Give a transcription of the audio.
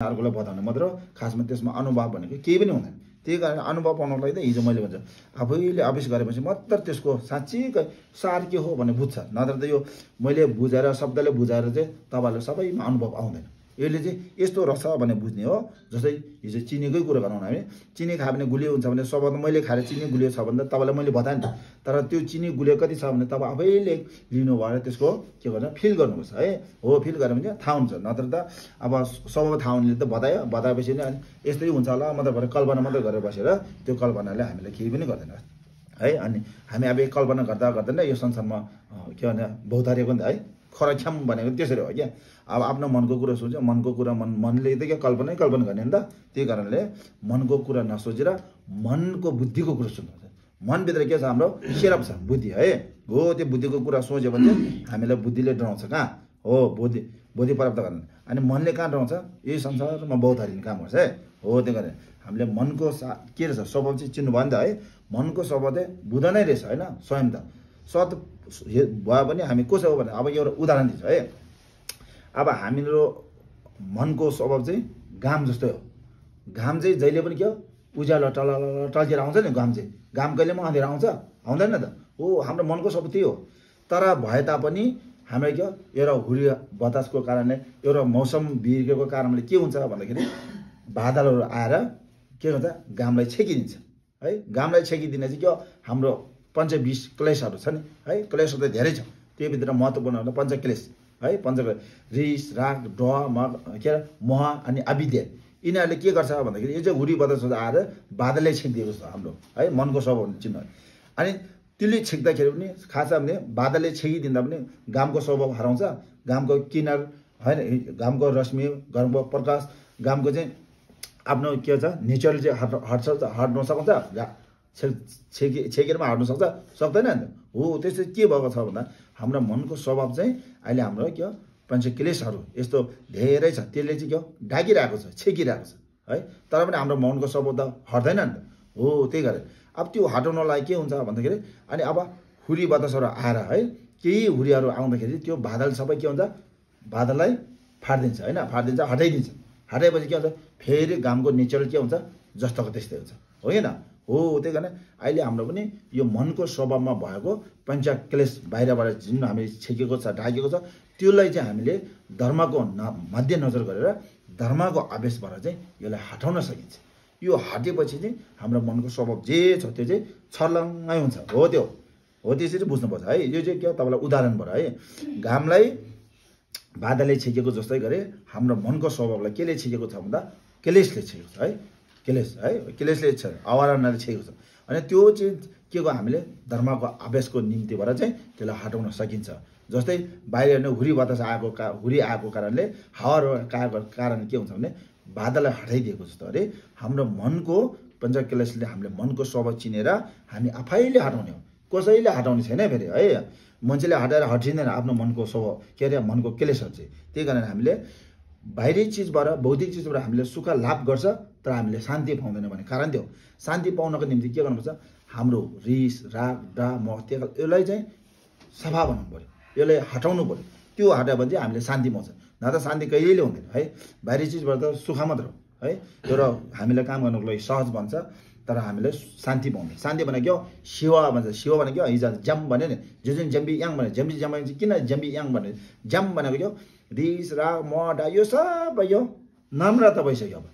अर्कोलाई बताउने मात्र हो खासमा त्यसमा अनुभव भनेको केही पनि हुँदैन त्यही कारण अनुभव पाउनको लागि त हिजो मैले भन्छु आफैले अभ्यास गरेपछि मात्र त्यसको साँच्चै सार के हो भन्ने बुझ्छ नत्र त यो मैले बुझाएर शब्दले बुझाएर चाहिँ तपाईहरुले सबैमा अनुभव आउँदैन यसले चाहिँ यस्तो रहेछ भन्ने बुझ्ने हो जस्तै हिजो चिनीकै कुरा गरौँ हामी चिनी खायो भने गुलियो हुन्छ भने सबभन्दा मैले खाएर चिनी गुलियो छ भने त तपाईलाई मैले बताएँ नि तर त्यो चिनी गुलियो कति छ भने तपाईँ आफैले लिनु भएर त्यसको के गर्नु फिल गर्नुपर्छ है हो फिल गर्यो भने थाहा हुन्छ नत्र त अब सब थाहा हुनेले त बताएपछि नि यस्तै हुन्छ होला मतलब कल्पना मात्रै गरेर बसेर त्यो कल्पनाले हामीलाई केही पनि गर्दैन है अनि हामी अब कल्पना गर्दा गर्दैन यो संसारमा के भने बहुतारिएको नि त है खरख्याम भनेको त्यसरी हो क्या अब आफ्नो मनको कुरा सोच्छ मनको कुरा मनले त के कल्पना गर्ने नि त त्यही कारणले मनको कुरा नसोचेर मनको बुद्धिको कुरा सोच्नुपर्छ मनभित्र के छ हाम्रो सेरप छ बुद्धि है हो त्यो बुद्धिको कुरा सोच्यो भने हामीलाई बुद्धिले डराउँछ कहाँ हो बुद्धि प्राप्त गर्न अनि मनले कहाँ डराउँछ यही संसारमा बहुतारिने काम गर्छ है हो त्यो कारण हामीले मनको के रहेछ स्वभाव चाहिँ चिन्नु भयो नि त है मनको स्वभाव चाहिँ बुध नै रहेछ होइन स्वयं त सत भयो भने हामी कसो हो भने अब एउटा उदाहरण दिन्छ है अब हाम्रो मनको स्वभाव चाहिँ घाम जस्तै हो घाम चाहिँ जहिले पनि के हो उज्यालो टल्केर आउँछ नि घाम कहिले पनि अँधेर आउँछ आउँदैन त हो हाम्रो मनको स्वभाव त्यही हो तर भए तापनि हाम्रो के हो एउटा हुरी बतासको कारणले एउटा मौसम बिग्रेको कारणले के हुन्छ भन्दाखेरि बादलहरू आएर के हुन्छ घामलाई छेकिदिन्छ है घामलाई छेकिदिने चाहिँ के हो हाम्रो पञ्चविष क्लेशहरू छ नि है क्लेशहरू त धेरै छ त्यो भित्र महत्त्वपूर्ण हो पञ्चक्लेश है पञ्चक्लेश रिस राग ड के अरे मोह अनि अविद्या यिनीहरूले के गर्छ भन्दाखेरि यो चाहिँ हुरी बतास आएर बादलले छेकिदिएको छ हाम्रो है मनको स्वभाव चिन्ह अनि त्यसले छेक्दाखेरि पनि खास भने बादलले छेकिदिँदा पनि घामको स्वभाव हराउँछ घामको किनार होइन घामको रश्मि घामको प्रकाश घामको चाहिँ आफ्नो के छ नेचरल चाहिँ हट्न सक्छ छेकेरमा हट्न सक्दैन नि त हो त्यस्तो के भएको छ भन्दा हाम्रो मनको स्वभाव चाहिँ अहिले हाम्रो के हो पञ्चक्लेशहरू यस्तो धेरै छ त्यसले चाहिँ के हो ढाकिरहेको छ छेकिरहेको छ है तर पनि हाम्रो मनको स्वभाव त हट्दैन नि त हो त्यही कारण अब त्यो हटाउनलाई के हुन्छ भन्दाखेरि अनि अब हुरी बतासहरू आएर है केही हुरीहरू आउँदाखेरि त्यो बादल सबै के हुन्छ बादललाई फाट्दिन्छ होइन फाट्दिन्छ हटाइदिन्छ हटाएपछि के हुन्छ फेरि घामको नेचरल के हुन्छ जस्तोको त्यस्तै हुन्छ होइन हो त्यही कारण अहिले हाम्रो पनि यो मनको स्वभावमा भएको पञ्चक्लेश बाहिरबाट जुन हामीले छेकेको छ ढाकेको छ त्यसलाई चाहिँ हामीले धर्मको मध्यनजर गरेर धर्मको आवेशबाट चाहिँ यसलाई हटाउन सकिन्छ यो हटेपछि चाहिँ हाम्रो मनको स्वभाव जे छ त्यो चाहिँ छर्लङ्गै हुन्छ हो त्यो हो त्यसरी बुझ्नुपर्छ है यो चाहिँ के तपाईँलाई उदाहरणबाट है घामलाई बादलले छेकेको जस्तै गरे हाम्रो मनको स्वभावलाई केले छेकेको छ भन्दा क्लेशले छेकेको छ है क्लेशले अवरणले छेकेको छ अनि त्यो चाहिँ के को हामीले धर्मको आवेशको निम्तिबाट चाहिँ त्यसलाई हटाउन सकिन्छ जस्तै बाहिर हुरी बतास हुरी आएको कारणले हावा कारण के हुन्छ भने बादललाई हटाइदिएको जस्तो अरे हाम्रो मनको पञ्चक्लेशले हामीले मनको स्वभाव चिनेर हामी आफैले हटाउने हो कसैले हटाउने छैन फेरि है मान्छेले हटाएर हटिँदैन आफ्नो मनको स्वभाव के अरे मनको क्लेशहरू चाहिँ त्यही कारण हामीले बाहिरी चिजबाट भौतिक चिजबाट हामीले सुख लाभ गर्छ तर हामीले शान्ति पाउँदैन भन्ने कारण त्यो शान्ति पाउनको निम्ति के गर्नुपर्छ हाम्रो रिस राग डा मोह यसलाई चाहिँ सफा बनाउनु पर्यो यसलाई हटाउनु पर्यो त्यो हटायो भने चाहिँ हामीले शान्ति पाउँछ न त शान्ति कहिल्यै हुँदैन है बाहिरी चिजबाट त सुख मात्र हो है एउटा हामीलाई काम गर्नुको लागि सहज बन्छ तर हामीले शान्ति पाउने शान्ति भनेको के हो शिवा भन्छ शिव भनेको हिजो जम भन्यो नि जुन जम्बी याङ भन्यो जम्बी जम किन जम्बी याङ भन्यो जम भनेको के हो रिस राग मोह डा यो सबै यो नम्रता भइसक्यो अब